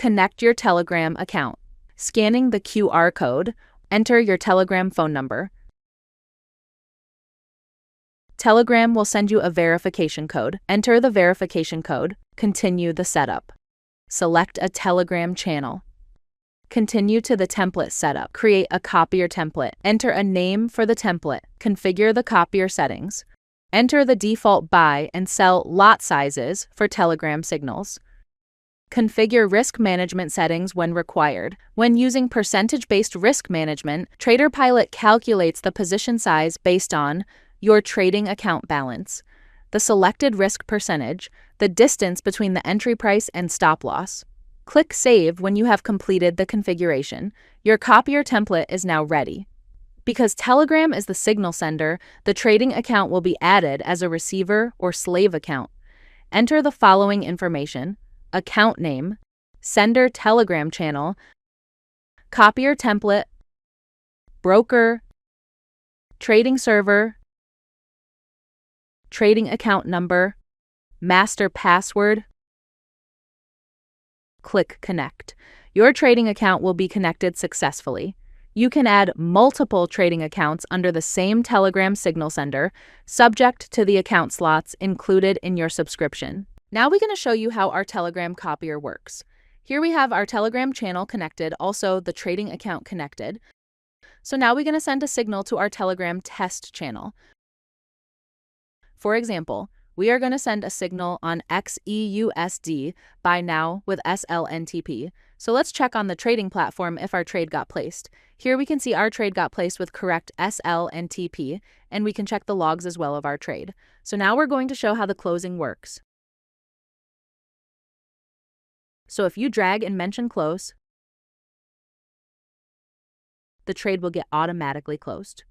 Connect your Telegram account. Scanning the QR code, enter your Telegram phone number. Telegram will send you a verification code. Enter the verification code. Continue the setup. Select a Telegram channel. Continue to the template setup. Create a Copier template. Enter a name for the template. Configure the Copier settings. Enter the default buy and sell lot sizes for Telegram signals. Configure risk management settings when required. When using percentage-based risk management, TraderPilot calculates the position size based on your trading account balance, the selected risk percentage, the distance between the entry price and stop loss. Click Save when you have completed the configuration. Your Copier template is now ready. Because Telegram is the signal sender, the trading account will be added as a receiver or slave account. Enter the following information: account name, sender Telegram channel, Copier template, broker, trading server, trading account number, master password. Click Connect. Your trading account will be connected successfully. You can add multiple trading accounts under the same Telegram signal sender, subject to the account slots included in your subscription. Now we're going to show you how our Telegram Copier works. Here we have our Telegram channel connected, also the trading account connected. So now we're going to send a signal to our Telegram test channel. For example, we are going to send a signal on XEUSD buy now with SLNTP. So let's check on the trading platform if our trade got placed. Here we can see our trade got placed with correct SLNTP, and we can check the logs as well of our trade. So now we're going to show how the closing works. So if you drag and mention close, the trade will get automatically closed.